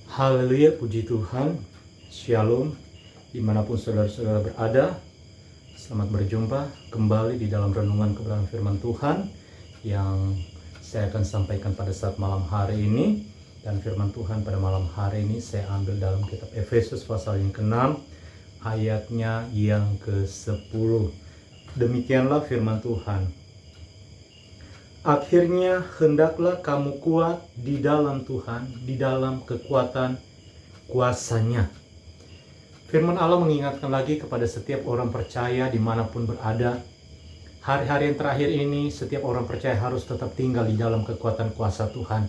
Haleluya, puji Tuhan. Shalom, dimanapun saudara-saudara berada. Selamat berjumpa kembali di dalam renungan kebenaran firman Tuhan yang saya akan sampaikan pada saat malam hari ini. Dan firman Tuhan pada malam hari ini saya ambil dalam kitab Efesus pasal yang ke-6 ayatnya yang ke-10. Demikianlah firman Tuhan. Akhirnya hendaklah kamu kuat di dalam Tuhan, di dalam kekuatan kuasa-Nya. Firman Allah mengingatkan lagi kepada setiap orang percaya dimanapun berada. Hari-hari yang terakhir ini setiap orang percaya harus tetap tinggal di dalam kekuatan kuasa Tuhan.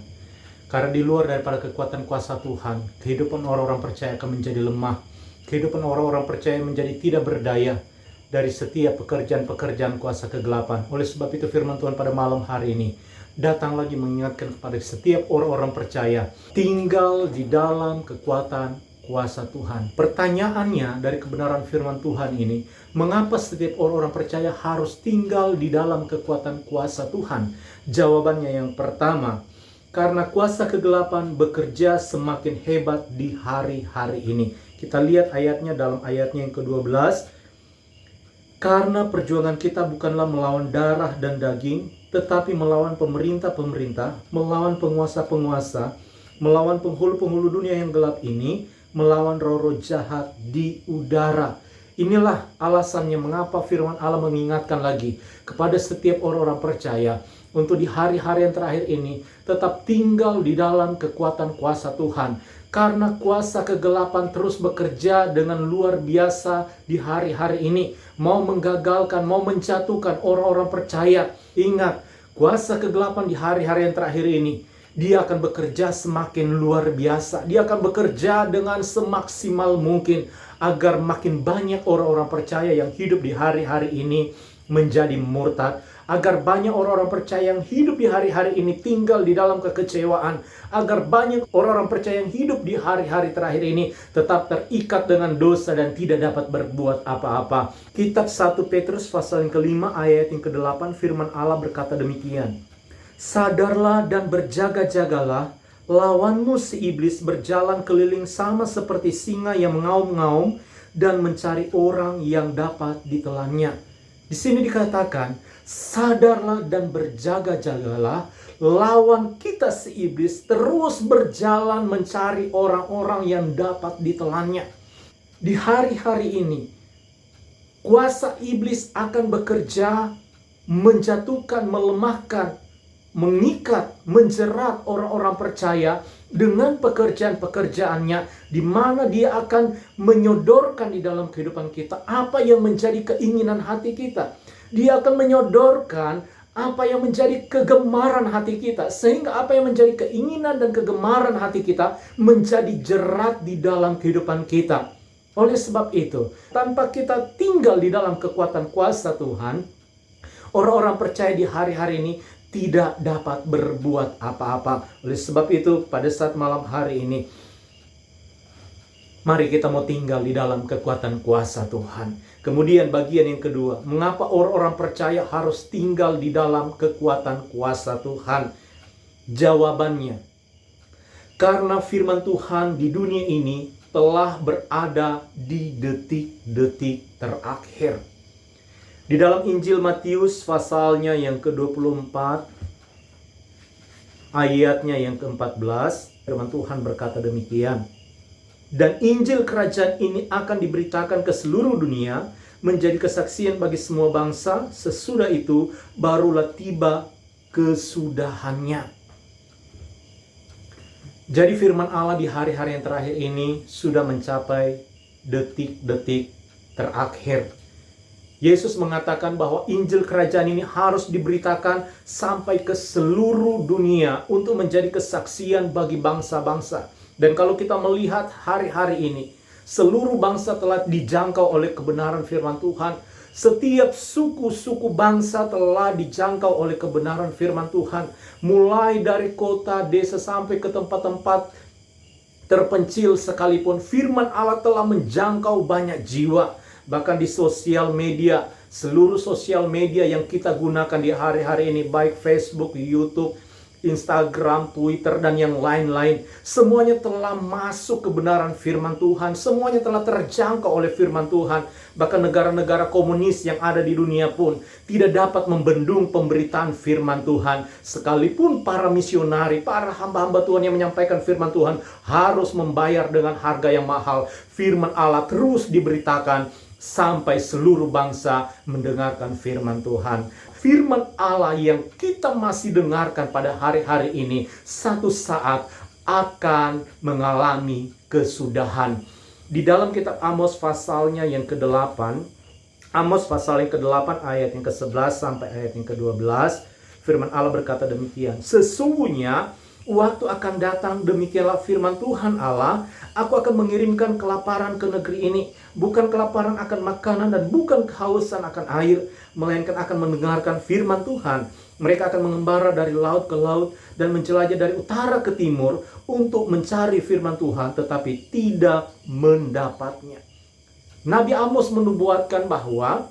Karena di luar daripada kekuatan kuasa Tuhan, kehidupan orang-orang percaya akan menjadi lemah. Kehidupan orang-orang percaya menjadi tidak berdaya dari setiap pekerjaan-pekerjaan kuasa kegelapan. Oleh sebab itu firman Tuhan pada malam hari ini datang lagi mengingatkan kepada setiap orang-orang percaya tinggal di dalam kekuatan kuasa Tuhan. Pertanyaannya dari kebenaran firman Tuhan ini, mengapa setiap orang-orang percaya harus tinggal di dalam kekuatan kuasa Tuhan? Jawabannya yang pertama, karena kuasa kegelapan bekerja semakin hebat di hari-hari ini. Kita lihat ayatnya dalam ayatnya yang ke-12. Karena perjuangan kita bukanlah melawan darah dan daging, tetapi melawan pemerintah-pemerintah, melawan penguasa-penguasa, melawan penghulu-penghulu dunia yang gelap ini, melawan roh-roh jahat di udara. Inilah alasannya mengapa firman Allah mengingatkan lagi kepada setiap orang-orang percaya untuk di hari-hari yang terakhir ini tetap tinggal di dalam kekuatan kuasa Tuhan. Karena kuasa kegelapan terus bekerja dengan luar biasa di hari-hari ini. Mau menggagalkan, mau menjatuhkan orang-orang percaya. Ingat, kuasa kegelapan di hari-hari yang terakhir ini, dia akan bekerja semakin luar biasa. Dia akan bekerja dengan semaksimal mungkin agar makin banyak orang-orang percaya yang hidup di hari-hari ini menjadi murtad. Agar banyak orang-orang percaya yang hidup di hari-hari ini tinggal di dalam kekecewaan. Agar banyak orang-orang percaya yang hidup di hari-hari terakhir ini tetap terikat dengan dosa dan tidak dapat berbuat apa-apa. Kitab 1 Petrus pasal yang ke-5 ayat yang ke-8 firman Allah berkata demikian. Sadarlah dan berjaga-jagalah, lawanmu si iblis berjalan keliling sama seperti singa yang mengaum-ngaum dan mencari orang yang dapat ditelannya. Di sini dikatakan, sadarlah dan berjaga-jagalah, lawan kita si iblis terus berjalan mencari orang-orang yang dapat ditelannya. Di hari-hari ini, kuasa iblis akan bekerja menjatuhkan, melemahkan, mengikat, menjerat orang-orang percaya dengan pekerjaan-pekerjaannya, di mana dia akan menyodorkan di dalam kehidupan kita apa yang menjadi keinginan hati kita. Dia akan menyodorkan apa yang menjadi kegemaran hati kita, sehingga apa yang menjadi keinginan dan kegemaran hati kita menjadi jerat di dalam kehidupan kita. Oleh sebab itu, tanpa kita tinggal di dalam kekuatan kuasa Tuhan, orang-orang percaya di hari-hari ini tidak dapat berbuat apa-apa. Oleh sebab itu, pada saat malam hari ini, mari kita mau tinggal di dalam kekuatan kuasa Tuhan. Kemudian bagian yang kedua, mengapa orang-orang percaya harus tinggal di dalam kekuatan kuasa Tuhan? Jawabannya, karena firman Tuhan di dunia ini telah berada di detik-detik terakhir. Di dalam Injil Matius pasalnya yang ke-24, ayatnya yang ke-14, firman Tuhan berkata demikian. Dan Injil kerajaan ini akan diberitakan ke seluruh dunia, menjadi kesaksian bagi semua bangsa, sesudah itu barulah tiba kesudahannya. Jadi firman Allah di hari-hari yang terakhir ini sudah mencapai detik-detik terakhir. Yesus mengatakan bahwa Injil kerajaan ini harus diberitakan sampai ke seluruh dunia untuk menjadi kesaksian bagi bangsa-bangsa. Dan kalau kita melihat hari-hari ini, seluruh bangsa telah dijangkau oleh kebenaran firman Tuhan. Setiap suku-suku bangsa telah dijangkau oleh kebenaran firman Tuhan. Mulai dari kota, desa sampai ke tempat-tempat terpencil sekalipun, firman Allah telah menjangkau banyak jiwa. Bahkan di sosial media, seluruh sosial media yang kita gunakan di hari-hari ini, baik Facebook, YouTube, Instagram, Twitter, dan yang lain-lain. Semuanya telah masuk kebenaran firman Tuhan. Semuanya telah terjangkau oleh firman Tuhan. Bahkan negara-negara komunis yang ada di dunia pun tidak dapat membendung pemberitaan firman Tuhan. Sekalipun para misionari, para hamba-hamba Tuhan yang menyampaikan firman Tuhan harus membayar dengan harga yang mahal, firman Allah terus diberitakan sampai seluruh bangsa mendengarkan firman Tuhan. Firman Allah yang kita masih dengarkan pada hari-hari ini satu saat akan mengalami kesudahan. Di dalam kitab Amos pasalnya yang ke-8, Amos pasal yang ke-8 ayat yang ke-11 sampai ayat yang ke-12, firman Allah berkata demikian. Sesungguhnya waktu akan datang, demikianlah firman Tuhan Allah, aku akan mengirimkan kelaparan ke negeri ini. Bukan kelaparan akan makanan dan bukan kehausan akan air, melainkan akan mendengarkan firman Tuhan. Mereka akan mengembara dari laut ke laut dan menjelajah dari utara ke timur untuk mencari firman Tuhan, tetapi tidak mendapatnya. Nabi Amos menubuatkan bahwa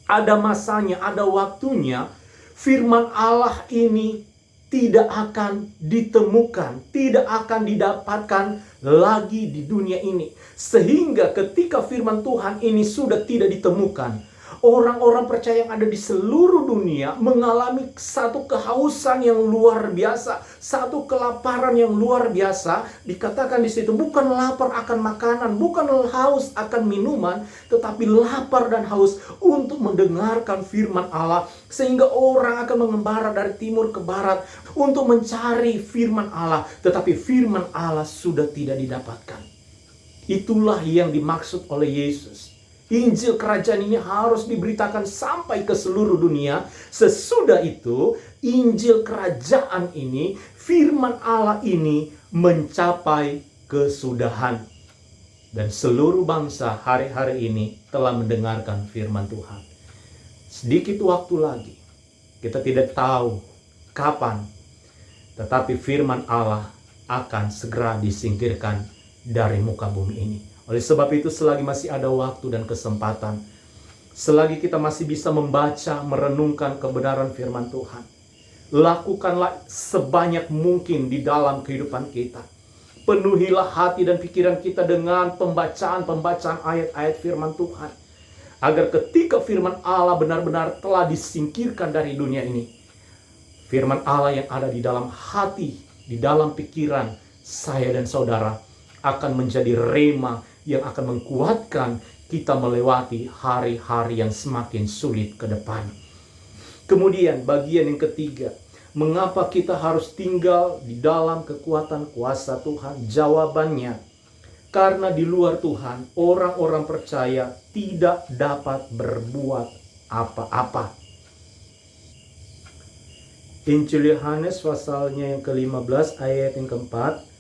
ada masanya, ada waktunya firman Allah ini tidak akan ditemukan, tidak akan didapatkan lagi di dunia ini. Sehingga ketika firman Tuhan ini sudah tidak ditemukan, orang-orang percaya yang ada di seluruh dunia mengalami satu kehausan yang luar biasa, satu kelaparan yang luar biasa. Dikatakan di situ bukan lapar akan makanan, bukan haus akan minuman, tetapi lapar dan haus untuk mendengarkan firman Allah. Sehingga orang akan mengembara dari timur ke barat untuk mencari firman Allah, tetapi firman Allah sudah tidak didapatkan. Itulah yang dimaksud oleh Yesus. Injil kerajaan ini harus diberitakan sampai ke seluruh dunia. Sesudah itu, Injil kerajaan ini, firman Allah ini mencapai kesudahan. Dan seluruh bangsa hari-hari ini telah mendengarkan firman Tuhan. Sedikit waktu lagi, kita tidak tahu kapan, tetapi firman Allah akan segera disingkirkan dari muka bumi ini. Oleh sebab itu, selagi masih ada waktu dan kesempatan, selagi kita masih bisa membaca, merenungkan kebenaran firman Tuhan, lakukanlah sebanyak mungkin di dalam kehidupan kita. Penuhilah hati dan pikiran kita dengan pembacaan ayat-ayat firman Tuhan, agar ketika firman Allah benar-benar telah disingkirkan dari dunia ini, firman Allah yang ada di dalam hati, di dalam pikiran saya dan saudara akan menjadi rema yang akan menguatkan kita melewati hari-hari yang semakin sulit ke depan. Kemudian bagian yang ketiga, mengapa kita harus tinggal di dalam kekuatan kuasa Tuhan? Jawabannya, karena di luar Tuhan, orang-orang percaya tidak dapat berbuat apa-apa. Injil Yohanes pasalnya yang ke-15 ayat yang keempat,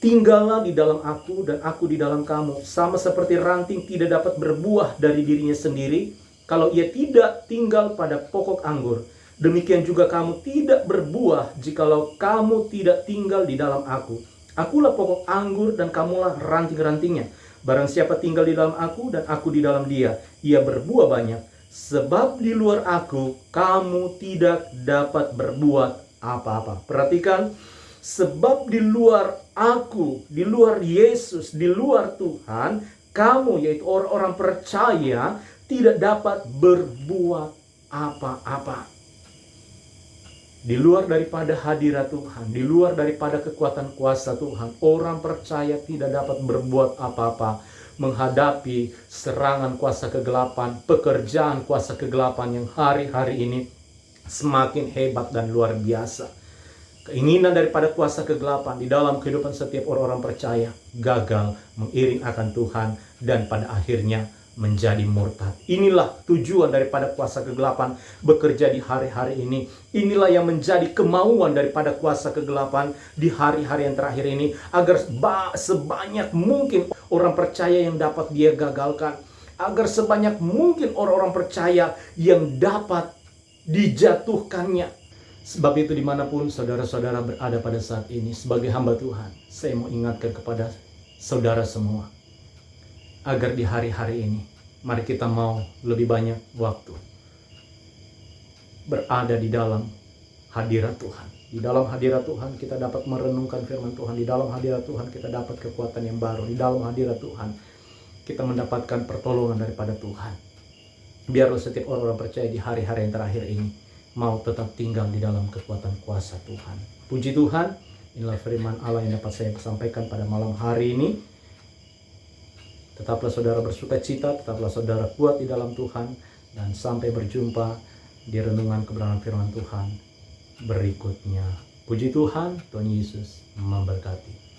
tinggallah di dalam aku dan aku di dalam kamu. Sama seperti ranting tidak dapat berbuah dari dirinya sendiri kalau ia tidak tinggal pada pokok anggur. Demikian juga kamu tidak berbuah jikalau kamu tidak tinggal di dalam aku. Akulah pokok anggur dan kamulah ranting-rantingnya. Barang siapa tinggal di dalam aku dan aku di dalam dia, ia berbuah banyak. Sebab di luar aku kamu tidak dapat berbuat apa-apa. Perhatikan, sebab di luar aku, di luar Yesus, di luar Tuhan, kamu yaitu orang-orang percaya tidak dapat berbuat apa-apa. Di luar daripada hadirat Tuhan, di luar daripada kekuatan kuasa Tuhan, orang percaya tidak dapat berbuat apa-apa menghadapi serangan kuasa kegelapan, pekerjaan kuasa kegelapan yang hari-hari ini semakin hebat dan luar biasa. Keinginan daripada kuasa kegelapan di dalam kehidupan setiap orang-orang percaya gagal mengiring akan Tuhan dan pada akhirnya menjadi murtad. Inilah tujuan daripada kuasa kegelapan bekerja di hari-hari ini. Inilah yang menjadi kemauan daripada kuasa kegelapan di hari-hari yang terakhir ini, agar sebanyak mungkin orang percaya yang dapat dia gagalkan, agar sebanyak mungkin orang-orang percaya yang dapat dijatuhkannya. Sebab itu dimanapun saudara-saudara berada pada saat ini sebagai hamba Tuhan, saya mau ingatkan kepada saudara semua, agar di hari-hari ini, mari kita mau lebih banyak waktu berada di dalam hadirat Tuhan. Di dalam hadirat Tuhan kita dapat merenungkan firman Tuhan. Di dalam hadirat Tuhan kita dapat kekuatan yang baru. Di dalam hadirat Tuhan kita mendapatkan pertolongan daripada Tuhan. Biarlah setiap orang percaya di hari-hari yang terakhir ini mau tetap tinggal di dalam kekuatan kuasa Tuhan. Puji Tuhan, inilah firman Allah yang dapat saya sampaikan pada malam hari ini. Tetaplah saudara bersuka cita, tetaplah saudara kuat di dalam Tuhan, dan sampai berjumpa di renungan kebenaran firman Tuhan berikutnya. Puji Tuhan, Tuhan Yesus memberkati.